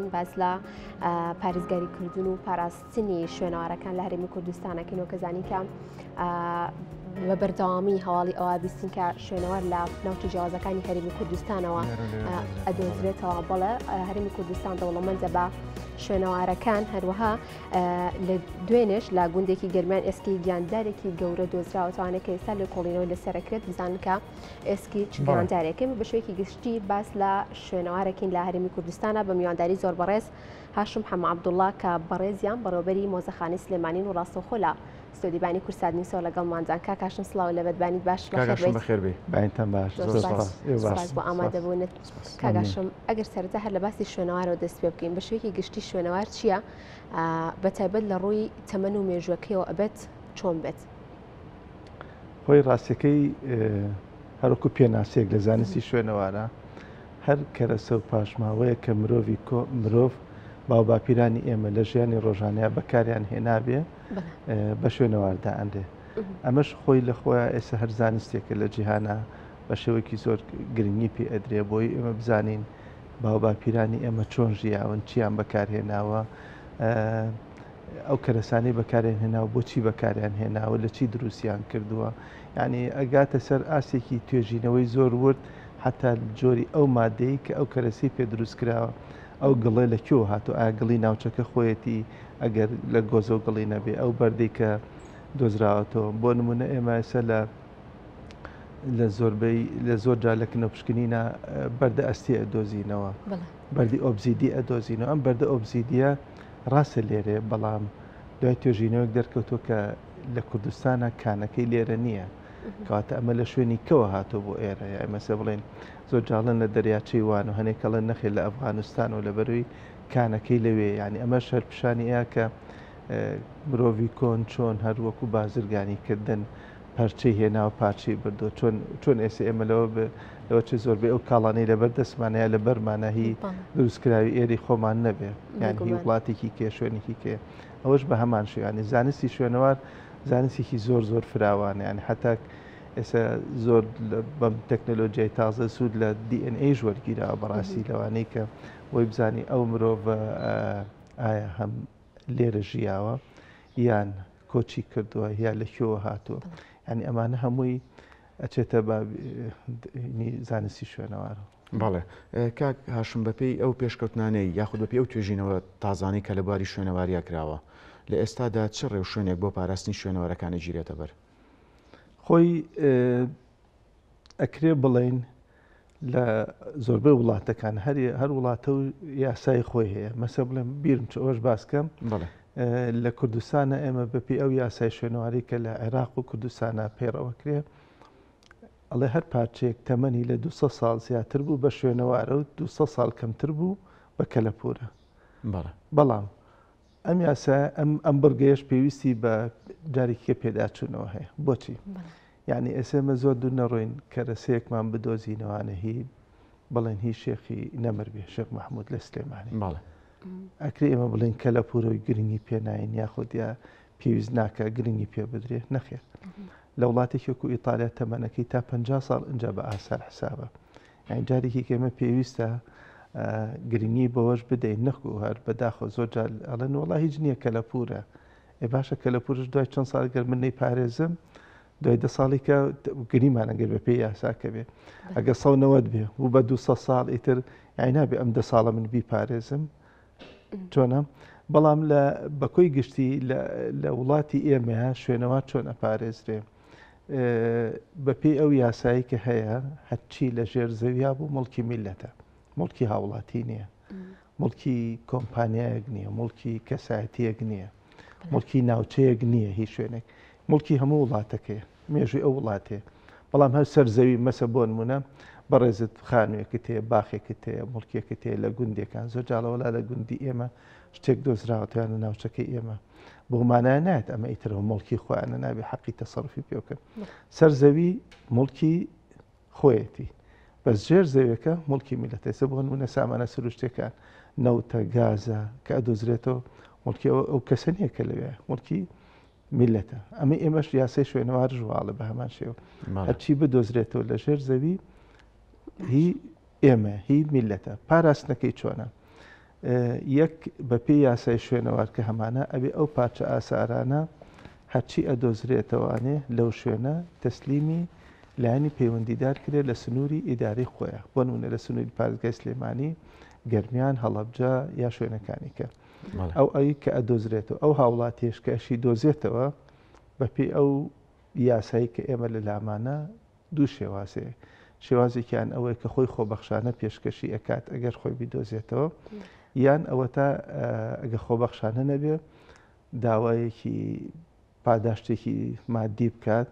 باز لە پارێزگاری کردن و پاراستنی شوێنەوارەکان لە هەرێمی کوردستانەکەینەوە کە زانی کە بە بەردەوامی هەواڵی ئەوە بیستین کە شوێنەوار لە ناوچە جیاوازەکانی هەرێمی کوردستانەوە ئەدۆزرێتەوە بەڵێ هەرێمی کوردستان دەوڵەمەندە بە شوێنەوارەکان هەروەها لە دوێنێش لە گوندێکی گەرمیان ئێسکی گیاندارێکی گەورە دۆزراوەتوانێت کە ئێستا لە کۆڵینەوەی لەسەرەکرێت بزانن کە ئێسکی گیاندارێکم بە شوەیەکی گشتی باس لە شوێنەوارێکین لە هەرێمی کوردستانە بە میوانداری زۆر بەڕێز هاشم حەمە عەبدوڵڵا کە بەڕێزیان بەڕێوەبەری مۆزەخانەی سلێمانین و ڕاستەوخۆ لە ستۆدیبانی کورسادنیسەوە لەگەڵمانجان کاکاشم سڵاو لە بەدبانیت باش بەخێربێ باینتان باش بۆ ئامادەبوونت کاگاشم ئەگەر سەرەتا هەر لە باسی شوێنەوارەوە دەست پێ بکەین بە شوەیەکی گشتی شوێنەوار چییە بەتایبەت لە ڕووی تەمەن و مێژوەکەیەوە ئەبێت چۆن بێت خۆی ڕاستیەکەی هەروەکو پێناسێک لە زانستی شوێنەوارە هەر کەرەسە و پاشماوەیە کە مرۆڤ باو باپیرانی ئێمە لە ژیانی ڕۆژانەیە بەکاریان هێنابێ بە شوێنەواردا ئەندێ ئەمەش خۆی لە خۆیان ئێستا هەر زانستێکە لە جیهانە بە شێوەیەکی زۆر گرنگی پێ ئەدرێ بۆی ئێمە بزانین باو باپیرانی ئێمە چۆن ژیاون چیان بەکارهێناوە ئەو کەرەسانەی بەکارێن هێناوە بۆچی بەکاریان هێناوە لە چی دروستیان کردووە یعنی ئەگاتە سەر ئاسێکی توێژینەوەی زۆر ورد حتا جۆری ئەو مادەی کە ئەو کەرەسی پێ دروست کراوە ئەو گڵێ لە کێوە هاتو ئایا گڵی ناوچەکە خۆیەتی ئەگەر لە گۆزە و گڵی نەبێ ئەو بەردەی کە دۆزراوەتەوە بۆ نمونە ئێمە ئێستا لە زۆر جا لە کنەپشکنینە بەردە ئەستی ئەدۆزینەوە بەردی ئۆبزیدی ئەدۆزینەوە ئەم بەردە ئۆبزیدیە ڕاستە لێرێ بەڵام دوای توێژینەوەک دەرکەوتۆ کە لە کوردستانە کانەکەی لێرە نییە کەواتە ئەمە لە شوێنی کەوە هاتۆ بۆ ئێرە ئەمەسە بڵێن زۆر جاڵن لە دەریاچەی وان و هەنێکەڵە نەخێ لە ئەفغانستان و لە بەروی کانەکەی لەوێ ینی ئەمە شەرپشانی ئەیە کە مرۆڤی کۆن چۆن هەروەکو بازرگانیکردن پەرچەی هێنا و پارچەی بردو چۆن ئێستا ئێمە لەوە چه زۆربەی ئەو کاڵانەی لەبەر دەستمانەیە لە بەرمانە هی دروستکراوی ئێری خۆمان نەبێ یان هی وڵاتێکی کێ شوێنێکی کێ ئەوەش بە هەمان شوێنی زانستی شوێنەوار زانستێکی زۆر فراوانە ینی حتا ئێستا زۆر بەم تەکنۆلۆژیای تازە سوود لە DNA وەرگیراوە بەڕاستی لەوانەی کە بۆی بزانی ئەو مرۆڤ ئایا هەم لێرە ژیاوە یان کۆچی کردووە یا لە کێوە هاتووە ینی ئەمانە هەمووی ئەچێتە زانستی شوێنەوارە. بەڵێ کاک هاشم بەپێی ئەو پێشکەوتنانەی یاخود بەپێی ئەو توێژینەوە تازانەی کە لەباری شوێنەواریە کراوە لە ئێستادا چ ڕێو شوێنێک بۆ پاراستنی شوێنەوەرەکانی گیرێتە بەر خۆی ئەکرێ بڵێن لە زۆربەی وڵاتەکان هەر وڵاتە و یاسای خۆی هەیە مەسە بڵێم بیرم چ ئەوەش باسکەم لە کوردستانە ئێمە بەپی ئەو یاسای شوێنەواری کە لە عێراق و کوردستانە پێڕەوەکرێ ئەڵێ هەر پارچەیەک تەمەنی لە 200 ساڵ زیاتر بوو بە شوێنەوارە و 200 ساڵ کەمتر بوو بە کەلەپورە بەڵام ئەم یاسا ئەم بڕگەیەش پێویستی بە جارێکیکە پێداچوونەوە هەیە بۆچی یعنی ئێسێمە زۆر دوو نەڕۆین کەرەسەیەکمان بدۆزینەوانە هی بڵێن هی شێخی نەمەربێ شێخ مەحموود لە سلێمانی ئەکری ئێمە بڵێن کەلەپورەوەی گرنگی پێناین یاخود یا پێویست ناکە گرنگی پێ بدرێ نەخێر لە وڵاتێکێک و ئیتالیا تەمەنەکەی تا 50 ساڵ اینجا بە ئاسار حسابە یان جارێکی ئێمە پێویستە گرنگی بەوەش بدەین نەخو هەر بەداخۆ زۆر جار ئەڵێن وڵا هیچ نییە کەلەپورە ئێ باشە کەلەپورش دوای چەند ساڵ گەر من نەیپارێزم دوای 10 ساڵێکە گریمانەگەر بە پێی یاساکە بێ ئەگە 190 بێ و بە 200 ساڵ ئیتر یانی نابێ ئەم 10 ساڵە من بیپارێزم چۆنە بەڵام بەکۆی گشتی لە وڵاتی ئێمە شوێنەوە چۆن ئەپارێزرێ بەپێی ئەو یاسایی کە هەیە هەرچی لە ژێر زەویا بوو مڵکی میلەتە مڵکی هاوڵاتی نییە مڵکی کۆمپانیایەک نییە مڵکی کەسایەتیەک نییە مڵکی ناوچەیەک نییە هیچ شوێنێک مڵکی هەموو وڵاتەکەیە مێژوی ئەو وڵاتێ بەڵام هەر سەرزەوی مەسە بۆ نمونە بەڕێزت خانوویەکت هەیە باخێکت هەیە مڵکیەکەت هەیە لە گوندەکان زۆر جاڵەوەلا لە گوندی ئێمە شتێک دۆزراوەتیان لە ناوچەکەی ئێمە بۆمانە نایەت ئەمە ئیترەوە مڵکی خۆیانە نابێ حەقی تەسەڕفی پێوکەن سەرزەوی مڵکی خۆیەتی بەس ژێر زەویەکە مڵکی میلەتە ئێستا بۆ نمونە سامانە سروشتەکان نەوتە گازە کە ئەدۆزرێتەوە مڵکی ئەو کەسە نییە کە لەوێ مڵکی میلەتە ئەمە ئێمەش یاسای شوێنەوار ژواڵە بە هەمان شێوە هەرچی بدۆزرێتەوە لە ژێر زەوی هی ئێمە هی میلەتە پاراستنەکەی چۆنە یەک بە پێی یاسای شوێنەوار کە هەمانە ئەبێ ئەو پارچە ئاسارانە هەرچی ئەدۆزرێتەوەوانێ لەو شوێنە تەسلیمی لایانی پەیوەندیدار کرێت لە سنووری ئیداری خۆیە بۆ نمونە لە سنووری پارێزگای سلێمانی گەرمیان هەڵەبجە یا شوێنەکانی کە ئەو ئەوی کە ئەدۆزرێتەوە ئەو هاوڵاتیش کە ئەشی دۆزێتەوە بەپێی ئەو یاسایی کە ئێمە لە لامانە دوو شێوازەیە شێوازێکیان ئەوەیە کە خۆی خۆبەخشانە پێشکەشی ئەکات ئەگەر خۆی بیدۆزێتەوە یان ئەوە تا ئەگە خۆبەخشانە نەبێ داوایەکی پاداشتێکی مادی بکات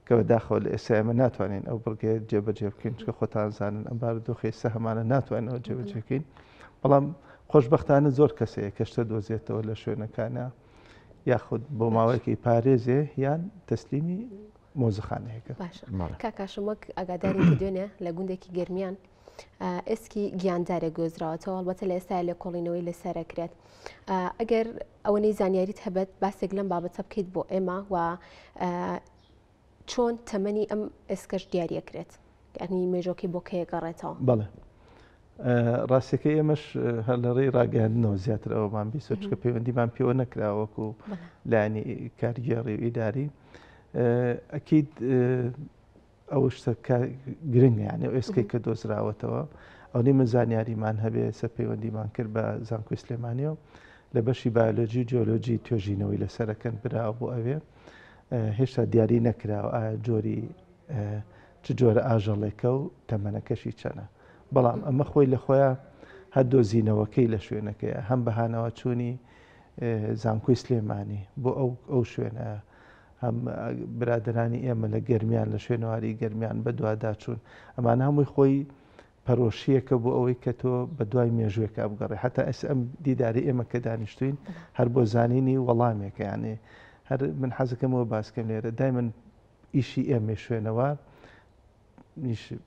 کە بەداخەوە لە ئێستا ئێمە ناتوانین ئەو بڕگەیە جێبەجێ بکەین چکە خۆتان زانن ئەم بارودۆخی هەمانە ناتوانێتەوە جێبەجێکەین بەڵام خۆشببختانە زۆر کەسەیە کەشتە دۆزێتەوە لە شوێنەکانە یاخود بۆ ماوەیەکی پارێزێ یان تەسلیمی مۆزەخانەیەەکە کاکاشم وەک ئاگاداری دوێنێ لە گوندێکی گەرمیان ئسکی گیاندارە گۆزراوەتەوە ئەڵبەتە لە ئێستا لە کۆڵینەوەی لەسەرەکرێت ئەگەر ئەوەی زانیاریت هەبێت باسێک لەم بابەتە بکەیت بۆ ئێمە و چۆن تەمەنی ئەم ئێسکەش دیارەکرێت ئەنی مێژۆکی بۆ کەیەگەڕێتەوە بەڵێ ڕاستەکەی ئێمەش هەر لە ڕێی ڕاگەاندنەوە زیاتر ئەومان بیست چکە پەیوەندیمان پێوە نەکراوەکو لانی کاریگەڕی و ئیداری ئەکیید ئەو شتە گرنگە یانێ ئێسکەی کە دۆزراوەتەوە ئەو نیمە زانیاریمان هەبێ سە پەیوەندیمان کرد بە زانکۆی سلێمانیەوە لە بەشی بایۆلۆجی جیۆلۆجی توێژینەوەی لەسەرەکەن براوە بۆ ئەوێ هێشتا دیاری نەکراوە ئایا جۆری چ جۆرە ئاژەڵێکە و تەمەنەکەشی چەنە بەڵام ئەمە خۆی لە خۆیان هەر دۆزینەوەکەی لە شوێنەکەیە هەم بەهانەوە چوونی زانکۆی سلێمانی بۆ ئەو شوێنە هەم برادرانی ئێمە لە گەرمیان لە شوێنەواری گەرمیان بە دوواداچوون ئەمانە هەمووی خۆی پەرۆشیەکە بۆ ئەوەی کە تۆ بە دوای مێژوێکە بگەڕێ حتا ئەس ئەم دیداری ئێمە کە دانیشتوین هەر بۆ زانینی وەڵامێکە یانێ هەر من حەزەکەمەوە باسکەم لێرە دای من ئیشی ئێمە شوێنەوە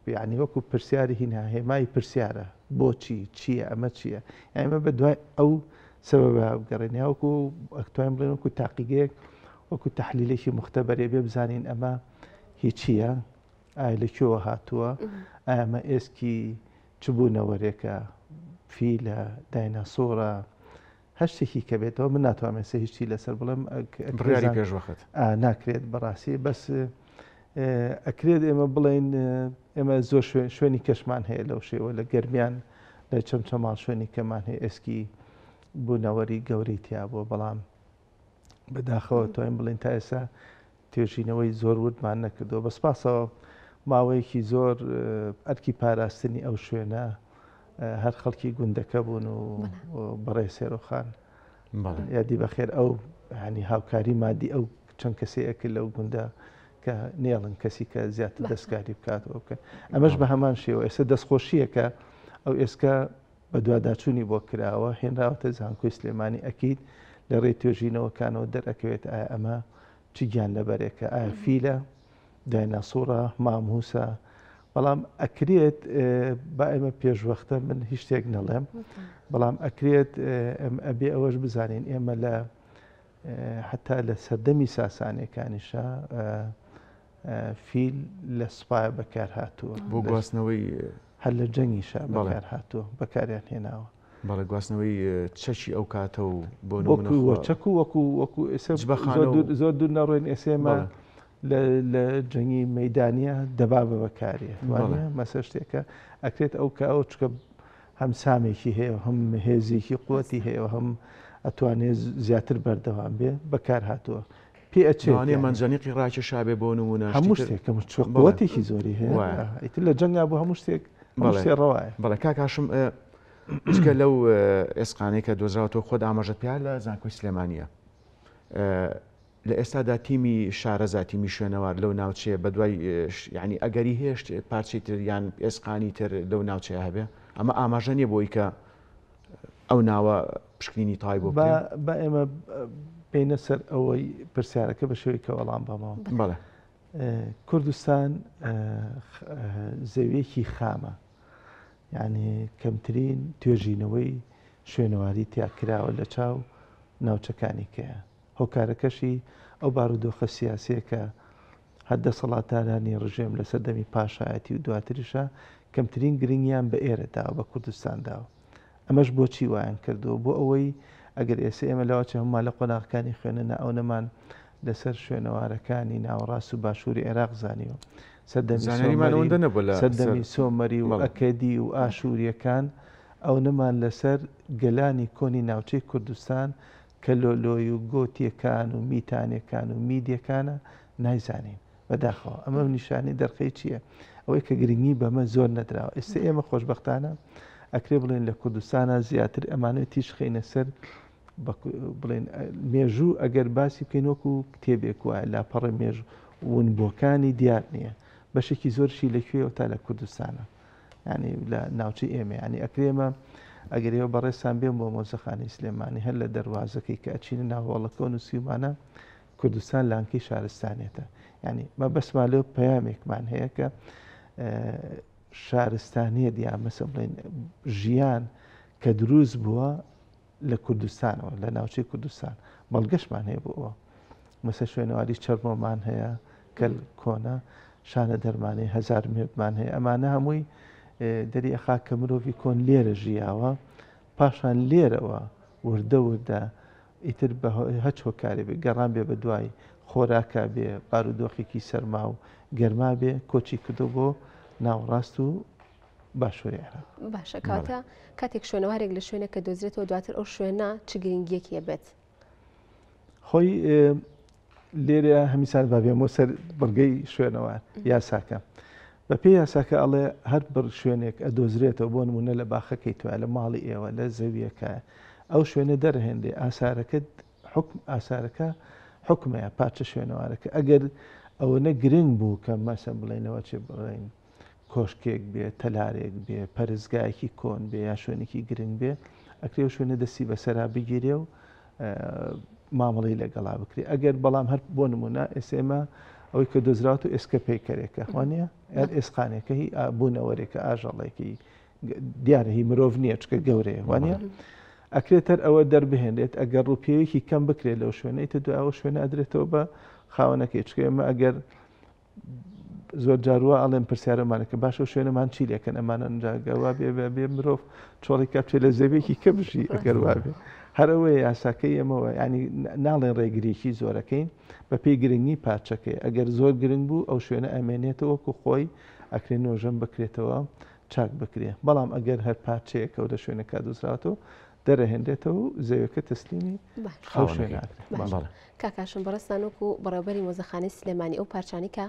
یعنی وەکو پرسیاری هینا هێمای پرسیارە بۆچی چییە ئەمە چییە ئەمە بە دوای ئەو سەبەبە بگەڕێن یاوەکو ئەکتوان بڵێن وەکو تاقیگەیەک وەکو تەحلیلێکی مختبەرێ بێ بزانین ئەمە هیچیە ئایا لەکوێوە هاتووە ئەمە ئێسکی چ بوونەوەرێکە فیلە دایناسۆرە هەر شتێکی کە بێتەوە من ناتوانێت هیچی لەسەر بڵێم بڕیاری پێشوەخت ناکرێت بەڕاستی بەس ئەکرێت ئێمە بڵێن ئێمە زۆر شوێنی کەشمان هەیە لەو شێوە لە گەرمیان لە چەمچەماڵ شوێنی کەمان هەیە ئێسکی بوونەوەری گەورەی تیا بووە بەڵام بەداخەوە توانین بڵێن تا ئێستا توێژینەوەی زۆر وردمان نەکردەوە بەسپاسەوە ماوەیەکی زۆر ئەرکی پاراستنی ئەو شوێنە هەر خەڵکی گوندەکە بوون و بەڕێ سێرۆخان یادی بەخێر ئەو هەنی هاوکاری مادی ئەو چەند کەسی ئەکرد لەو گوندە کە نێڵن کەسی کە زیاتر دەستکاری بکاتەوە بکەن ئەمەش بە هەمان شێوە ئێستا دەستخۆشیەکە ئەو ئێسکە بە دوواداچوونی بۆ کراوە هێنراوەتە زانکۆی سلێمانی ئەکید لە ڕێی توێژینەوەکانەوە دەرەکەوێت ئایا ئەمە چی گیان لەبەرێکە ئایا فیلە دایناسۆرە ماموسە بەڵام ئەکرێت با ئێمە پێشوەختە من هیچ شتێک نەڵێم بەڵام ئەکرێت ئەبێ ئەوەش بزانین ئێمە لە حتا لە سەردەمی ساسانەکانیشە فیل لە سوپایە بەکار هاتووە بۆ گواستنەوەی هەر لە جەنگیشە بەکار هاتووە بەکاریان هێناوە بەڵێ گواستنەوەی چەکی ئەو کاتە و بۆ چەک وەکو زۆر دوور نەڕۆین ئێسێمە لە جەنگی مەدانە دەبا بە بەکارێ مەسە شتێکە ئەکرێت ئەو کە ئەو چکە هەم سامێکی هەیە هەم هێزێکی قوتی هەیە هەم ئەتوانێت زیاتر بەردەوام بێ بەکار هاتووە پێ ئەچێوانێ منجانیقی ڕاکێشا بێ بۆ نمونە هەموو شتێکم قوتێکی زۆری هەیە ئیتر لە جەنگا بوو هەموو شتێک ڕەوایە بەڵێ کاکاشم چکە لەو ئێسقانەی کە دۆزراوەوە خۆت ئاماژەت پێیان لە زانکۆی سلێمانیە لە ئێستادا تیمی شارەزا تیمی شوێنەوار لەو ناوچەیە بە دوای یعنی ئەگەری هێشت پارچی تر یان ئێسقانی تر لەو ناوچەیە هەبێ ئەمە ئاماژە نیە بۆی کە ئەو ناوە پشکنینی تای بۆ بە ئێمە بینە سەر ئەوەی پرسیارەکە بە شێوەی کە وەڵام بەمەوە بەڵێ کوردستان زەویەکی خامە یعنی کەمترین توێژینەوەی شوێنەواری تیاکراوە لە چاو ناوچەکانی کەیە هۆکارەکەشی ئەو بارودۆخە سیاسیەکە هەردە سەڵاتدارانی ڕژێم لە سەردەمی پاشایەتی و دواتریشە کەمترین گرنگیان بە ئێرەداوە بە کوردستانداوە ئەمەش بۆچی وایان کردو بۆ ئەوەی ئەگەر ئێستا ئێمە لەوەچە هەموو لە قۆناغەکانی خوێنە ئەو نەمان لەسەر شوێنەوارەکانی ناوەڕاست و باشووری عێراق زانیوە سەردەمی سۆمەری و ئەکەدی و ئاشووریەکان ئەو نەمان لەسەر گەلانی کۆنی ناوچەی کوردستان کە لۆلۆی و گۆتیەکان و میتانەکان و میدیەکانە نایزانین بەداخەوە ئەمە نیشانی دەرخەی چییە؟ ئەوەی کە گرنگی بەمە زۆر نەدراوە ئێستا ئێمە خۆشبەختانە ئەکرێ بڵێن لە کوردستانە زیاتر ئەمانەوە تیش خینە سەر بڵێن مێژوو ئەگەر باسی بکەین وەکو کتێبێک وایە لاپەڕە مێژوو ونبووەکانی دیار نییە بەشێکی زۆرشی لەکوێ تا لە کوردستانە ینی لە ناوچەی ئێمە ینی ئەکرێمە ئەگەرەوە بەڕێستان بێم بۆ مۆزەخانەی سلێمانی هەر لە دەواازەکەی کە ئەچینە ناوەڵەکە و نووسیمانە کوردستان لانکەی شارستانێتە ینی مە بەسما لەو پەیامێکمان هەیە کە شارستانیە دیان مەسە بڵێن ژیان کە دروست بووە لە کوردستانەوە لە ناوچەی کوردستان بەڵگەشمان هەیە بۆ ئەوە مەسە شوێنەواری چەرمۆمان هەیە کە کۆنا شانە دەرمانی هزار مێردمان هەیە ئەمانە هەمووی دەری ئەخا کە مرۆڤی کۆن لێرە ژیاوە پاشان لێرەوە وردە وردە ئیتر بە هەچ هۆکارێ بێ گەڕان بێ بە دوای خۆراکە بێ بارودۆخێکی سەرما و گەرما بێ کۆچی کردو بۆ ناوەڕاست و باشووری عێراق. باشە کاتە کاتێک شوێنەوارێک لە شوێنە کە دۆزرێتەوە دواتر ئەو شوێنە چ گرنگیەکیە بێت؟ خۆی لێرە هەمیسان بابێمەوە سەر بڕگەی شوێنەوار یاساکە بە پێی یاساکە ئەڵێ هەر بڕ شوێنێک ئەدۆزرێتەوە بۆ نمونە لە باخەکەی توە لە ماڵی ئێوە لە زەویەکە ئەو شوێنە دەرهێندێ ئاسارەکە حکمەیە پاچە شوێنەوارەکە ئەگەر ئەوەنە گرنگ بوو کە مەسە بڵێنەوە چێ بڵێن کۆشکێک بێ تەلارێک بێ پەرزگایەکی کۆن بێ یا شوێنێکی گرنگ بێ ئەکرێ شوێنە دەستی بەسەرا بگیرێ و مامەڵی لەگەڵا بکرێ ئەگەر بەڵام هەر بۆ نمونە ئێسێمە ئەوەی کە دۆزراوت و ئێسکە پێیکەرێکە خوانە یان ئێسقانێکە هی بوونەوەرێکە ئاژەڵێکی دیارە هی مرۆڤ نییە چکە گەورەیە وانە ئەکرێتەر ئەوە دەربهێنێت ئەگەر ڕووپێوەیەکی کەم بکرێت لەو شوێنەی تە دو ئەوە شوێنە ئەدرێتەوە بە خاوەنەکەی چکە ئێمە ئەگەر زۆر جارووە ئەڵێن پرسیارەمانەکە باشە شوێنەمان چی لێکەن ئەمانە ئەنجاگەوا بێ مرۆڤ چۆڵی کاپچێ لە زەوێکی کە بژی ئەگەر وابێ هەرەوەی یاساکەی ئەمەوە ینی ناڵێن ڕێگریکی زۆرەکەین بە پێی گرنگی پارچەکەی ئەگەر زۆر گرنگ بوو ئەو شوێنە ئەمێنێتەوە وەکو خۆی ئەکرێ نۆژەم بکرێتەوە چاک بکرێ بەڵام ئەگەر هەر پارچەیەکە و لە شوێنەکە دۆزراوەتەوە دەرەهێنرێتەوە و زەویەکە تەسلیمی ئەو شوێنە. کاکاشم بەڕستان وەکو بەڕێوەبەری مۆزەخانەی سلێمانی ئەو پارچانی کە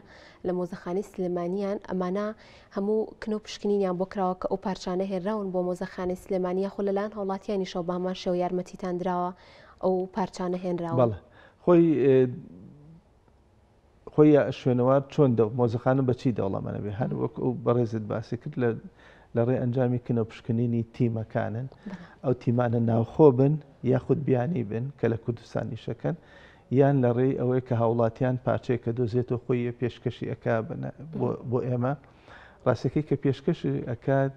لە مۆزەخانەی سلێمانیان ئەمانە هەموو کنۆ پشکنینیان بۆ کراوە کە ئەو پارچانە هێراون بۆ مۆزەخانەی سلێمانیە خۆ لەلایەن هەوڵاتیانیشەوە بە هەمان شێو یارمەتیتان درراوە ئەو پارچانە هێنراوە؟ بەڵێ خۆی شوێنەوار چۆن مۆزەخانە بەچی دەوڵەمەنە بێ هەر وەک ئەو بەڕێزت باسی کرد لە ڕێ ئەنجامی کنە پشکنینی تیمەکانن ئەو تیمانە ناوخۆ بن یاخود بیانی بن کە لە کوردستانی شەکەن یان لە ڕێی ئەوەی کە هاوڵاتیان پارچەیە کە دۆزێتەوە خۆی پێشکەشی ئەکا بۆ ئێمە ڕاستەکەی کە پێشکەشی ئەکات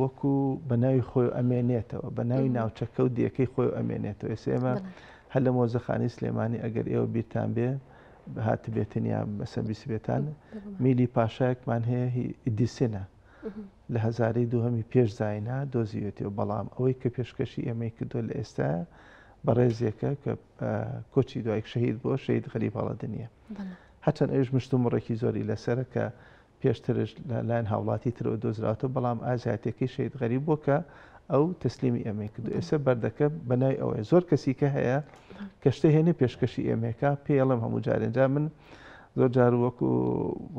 وەکو بە ناوی خۆی ئەمێنێتەوە بە ناوی ناوچەکە و دیەکەی خۆی ئەمێنێتەوە ئێسێمە هەر لە مۆزەخانەی سلێمانی ئەگەر ئێوە بیرتان بێ هات بێتنیا بەسە بیسبێتان میلی پاشایەکمان هەیە ئیدیسێنە لە هەزاری دووهەمی پێش زاینا دۆزیوێتەوە بەڵام ئەوەی کە پێشکەشی ئێمەی کردو لە ئێستا بەڕێزیەکە کە کۆچی دوای شەهید بۆ شەهید غەریب هەڵەدنیە هەچەند ئەوش مشتومڕێکی زۆری لەسەرە کە پێشترش لەلایەن هاوڵاتی ترەوە دۆزراوەوە بەڵام ئازاتێکی شەهید غەریب بۆ کە ئەو تەسلیمی ئەمەی کردو ئێستا بەردەکە بەناوی ئەوەیە زۆر کەسی کە هەیە کە شتە هێنێ پێشکەشی ئێمەکە پێڵم هەموو جارێنجا من زۆر جار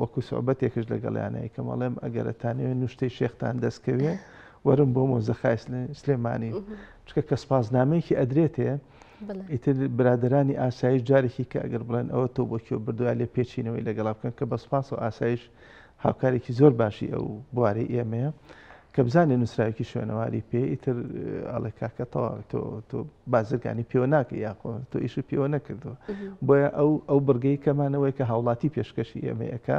وەکو سوعبەتێکش لەگەڵیانەیە کە مەڵێم ئەگەرەتانەوێت نوشتەی شێختان دەستکەوێ وەرم بۆ مۆزەخای سلێمانی چکە کە سپاسنامەیەکی ئەدرێتێ ئیتر برادرانی ئاسایش جارێکی کە ئەگەر بڵێن ئەوە تۆ بۆکیۆ بردووە لێ پێچینەوەی لەگەڵا بکەن کە بە سپاس و ئاسایش هاوکارێکی زۆر باشی ئەو بوارەی ئێمەیە کە بزانێ نووسراوێکی شوێنەواری پێ ئیتر ئەڵێ کاکە تۆ بازرگانی پێوە ناکە یاخۆ تۆ ئیش پێوە نەکردووە بۆیە ئەو بڕگەی کەمانەوەی کە هاوڵاتی پێشکەشی ئێمەیەەکە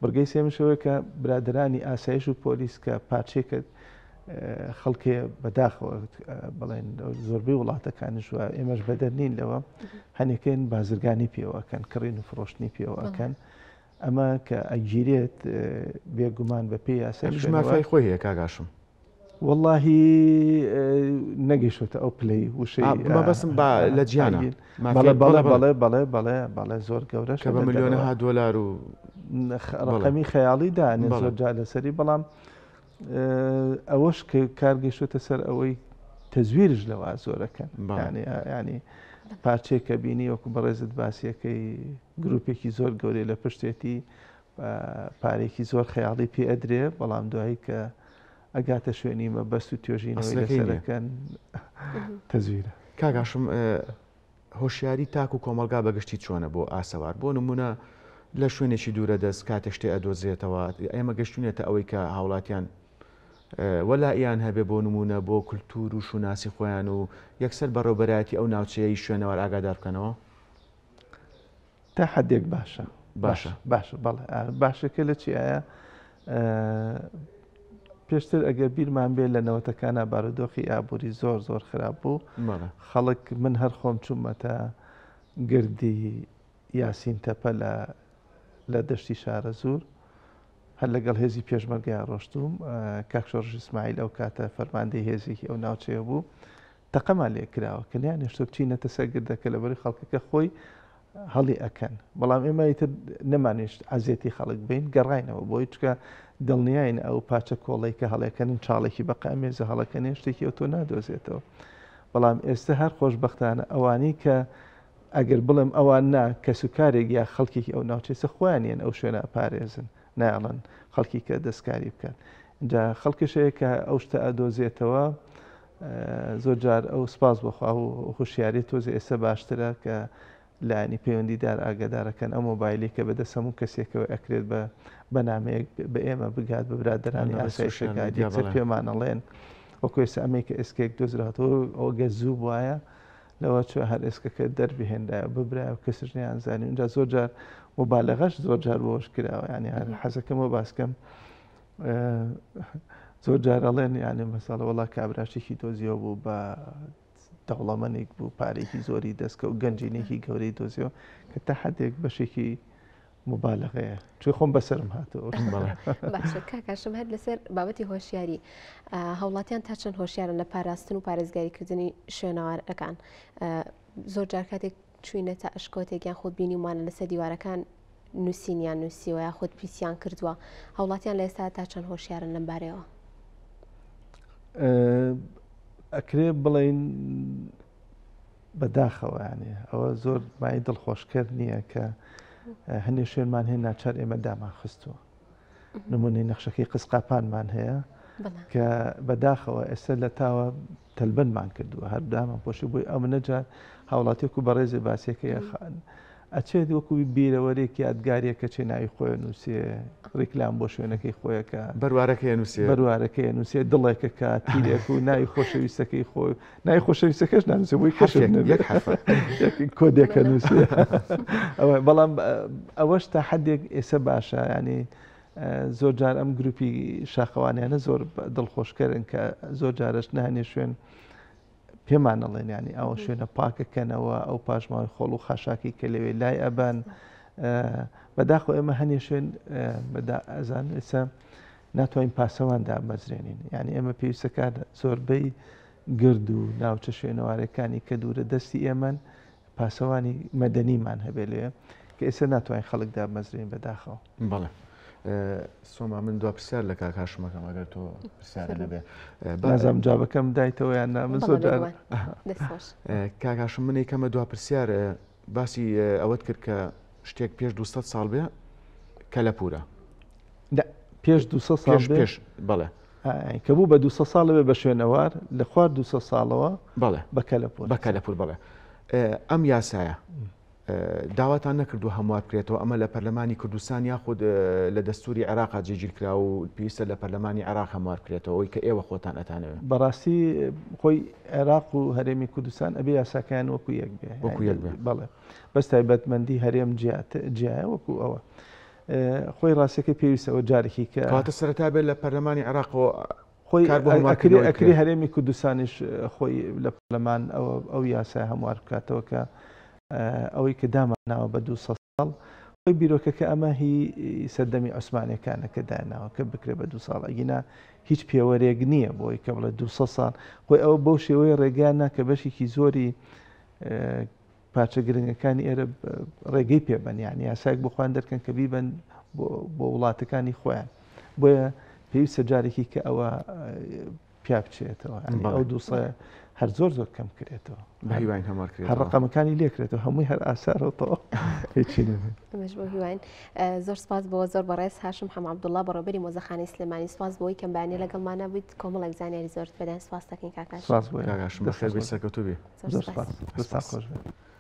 بڕگەی سێمشەوەی کە برادرانی ئاسایش و پۆلیس کە پاچێکە خەڵکێ بەداخەوە بڵێن زۆربەی وڵاتەکانیش وە ئێمەش بەدەرنین لەوە هەنێکن بازرگانی پێوەکەن کڕین و فرۆشتنی پێوەکەن ئەمە کە ئەگیرێت بێگومان بە پێی یاسای مافای خۆی هەیە کاگاشم والله نەگەیشتە ئەو پلەی وشەی ما بەسم لە جیانە بەڵێ زۆر گەورەش کە بە ملیۆنەها دۆلار و ڕقەمی خەیاڵی دانێ زۆر جا لەسەری بەڵام ئەوەش کە کارگەیشتە سەر ئەوەی تەزویرش لەوە زۆرەکەن ینی پارچێکە بینی وەکو بەڕێزت باسیەکەی گروپێکی زۆر گەورەی لە پشتێتی پارێکی زۆر خەیاڵی پێ ئەدرێ بەڵام دوایی کە ئەگاتە شوێنی مەبەست و توێژینەوەی لەسەرەکەن تەزویرە. کاگاشم هۆشیاری تاک و کۆمەلگا بەگشتی چۆنە بۆ ئاسەوار بۆ نمونە لە شوێنێکی دوورە دەست کاتێک شتێ ئەدۆزرێتەوە ئێمە گەشتونێتە ئەوەی کە هاوڵاتیان وەلایەن هەبێ بۆ نمونە بۆ کولتور و شوناسی خۆیان و یەکسەر بەڕێوەبەرایەتی ئەو ناوچەیە شوێنەوە ئاگادار بکەنەوە تا حدێک باشە بەڵێ باشەکە لە چی ئایا پێشتر ئەگەر بیرمان بێت لە نەوەتەکانە بارودۆخی ئابووری زۆر زۆر خراپ بوو خەڵک من هەر خۆم چوومەتە گردی یاسین تەپە لە دەشتی شارە زوور هەر لەگەڵ هێزی پێشمەرگیان ڕۆشتوم کاکشۆڕژ ئیسماعیل ئەو کاتە فەرماندەی هێزێکی ئەو ناوچەیە بوو تەقەمان لێ کراوە کە نیان هێشتا بچینەتە سەر گردەکە لەبەری خەڵکەکە خۆی هەڵی ئەکەن بەڵام ئێمە ئیتر نەمانێشت ئازیەتی خەڵک بین گەڕاینەوە بۆی چکە دڵنیاین ئەو پاچە کۆڵی کە هەڵەکەن چاڵێکی بەقامێزە هەڵەکەنێ شتێکی ئەو تۆ نادۆزێتەوە بەڵام ئێستا هەر خۆشبەختانە ئەوانی کە ئەگەر بڵێم ئەوان نا کە سوکارێک یا خەڵکێکی ئەو ناوچێسە خۆیانیان ئەو شوێنە پارێزن ناڵەن خەڵکی کە دەستکاری بکەن اینجا خەڵکشەیە کە ئەو شتە ئەدۆزێتەوە زۆر جار ئەو سپاس بخوا و خوشیاری تۆزە ئێستا باشترە کە لانی پەیوەندیدار ئاگادارەکەن ئەو مۆبایلی کە بەدەست هەموو کەسێکەوە ئەکرێت بە نامەیەک بە ئێمە بگات بە برادرانی ئاسایشەکە پێمانەڵێن وەکو ئێستا ئەمەی کە ئێسکێک دۆزراتەوە ئەوگە زوو وایە لەوە چوە هەر ئێسکەکە دەربهێندا ببرای و کەسش نیانزانانی اینجا زۆر جار مۆبایلەغەش زۆر جار بۆش کراوە ینی حەزەکەمەوە باسکەم زۆر جار ئەڵێن یانێ مەساڵە وڵا کابراشێکی دۆزیەوە بوو بە دەوڵەمەنێک بوو پارێکی زۆری دەستکە و گەنجینێکی گەورەی دۆزیەوە کە تا حدێک بەشێکی مبالغەیە چۆ خۆم بەسرم هاتەوە. باشە کاکاشم هەر لەسەر بابەتی هۆشیاری هەوڵاتیان تا چەند هۆشیارن لە پاراستن و پارێزگاریکردنی شوێنەوارەکان زۆر جار کاتێک چوینەتە ئەشکۆتێکیان خۆت بینی وانە لەسەر دیوارەکان نووسینیان نووسیوە یا خۆت پیسیان کردووە هەوڵاتیان لە ئێستا تا چەند هۆشیارن لەم بارەوە ئەکرێ بڵین بەداخەوە یانێ ئەوە زۆر مای دڵخۆشکرد نییە کە هەندێک شوێنمان هەیە ناچار ئێمە دامان خستووە نمونەی نەخشەکەی قسقاپانمان هەیە کە بەداخەوە ئێستا لە تاوە تەلبەنمان کردووە هەر دامان پۆشی بۆی ئەو منەجار هاوڵاتێک و بەڕێزی باسیەکەی خان ئەچێت وەکو بیرەوەرێکی ئەدگاریەکە چێ ناوی خۆی نووسێ ڕیکلام بۆ شوێنەکەی خۆیەکە بەروارەکەی نووسێ بەروارەکەی نووسێ دڵێکە کە تیرێک و ناوی خۆشەویستەکەی خۆی ناوی خۆشەویستەکەش نانووسێ بۆی کۆدێکە نووسێ بەڵام ئەوەش تا حدێک ئێستا باشە ینی زۆر جار ئەم گروپی شاخەوانیانە زۆر دڵخۆشکەرن کە زۆر جارش نهێنێ شوێن پێمان نەڵێن ینی ئەوە شوێنە پاکەکەنەوە ئەو پاشماوی خۆڵ و خاشاکی کە لەوێ لای ئەبان بەداخۆ ئێمە هەنێ شوێن ئەزان ئێستا ناتوانین پاسەواندا مەزرێنین ینی ئێمە پێویستەکان زۆربەی گرد و ناوچە شوێنەوارەکانی کە دوورە دەستی ئێمەن پاسەوانی مەدەنیمان هەبێ لێ کە ئێستا ناتوانین خەڵکدا مەزرێن بەداخەوە. بەڵێ سۆما من دو پرسیار لە کاکاشمەکەم ئەگەر تۆ پرسیارە نەبێ بازم جابەکەم دایتەوە یان نامە زۆر کاکاشم منی کەمە دو پرسیار باسی ئەوەت کرد کە شتێک پێش 200 ساڵ بێ کە لە پورە پێش 200 ساڵ پێش بەڵێ کە بوو بە 200 ساڵەوێ بە شوێنەوار لە خوار 200 ساڵەوە بەڵێ بەکە لە پور بڵێ ئەم یاسایە داواتان نەکردو هەموار بکرێتەوە ئەمە لە پەرلەمانی کوردستان یاخود لە دەستوری عێراق جێگیر کرا و پێویستە لە پەرلەمانی عێراق هەموار بکرێتەوە ئەوەی کە ئێوە خۆتان ئەتانەوە بەڕاستی خۆی عێراق و هەرێمی کوردستان ئەبێ یاساکەیان وەکو یەک بێ بەڵێ بەس تایبەتمەندی هەرێم جیایە وەکو ئەوە خۆی ڕاستەکە پێویستەوە جارێکی کە کاتە سەرەتا بێت لە پەرلەمانی عێراقەوە خۆی ئەکری هەرێمی کوردستانیش خۆی لە پەرلەمان ئەو یاسای هەموار بکاتەوە کە ئەوەی کە داماناوە بە 200 ساڵ بیرۆکەکە ئەمە هی سەردەمی عوسمانیەکانە کە داناوە کە بکرێ بە 2 ساڵ ئەگینا هیچ پێوەرێک نییە بۆی کە بڵێ 200 ساڵ خۆی ئەوە بەو شێوەیە ڕێگانە کە بەشێکی زۆری پارچە گرنگەکانی ئێرە ڕێگەی پێبەن یاسایەک بخوان دەرکەن کە بیبن بۆ وڵاتەکانی خۆیان بۆیە پێویستە جارێکی کە ئەوە پیا بچێتەوە ئەو 200 هەر زۆر کەم کرێتەوە هەر ڕقەمەکانی لێکرێتەوە هەمووی هەر ئاسارەوە هیچی ئەمەش بۆ هیوان زۆر سپاس بۆ زۆر بەڕێز هاشم حەم عەبدوڵڵا بەڕێوەبەری مۆزەخانەی سلێمانی سپاس بۆی کەم بەیانی لەگەڵمانە بوویت کۆمەڵێک زانیاری زۆرت بەدەن سپاس دەکەین کاکاش بەخێر بێ سەرکەوتوو بێ زۆر سپاس خۆش بێ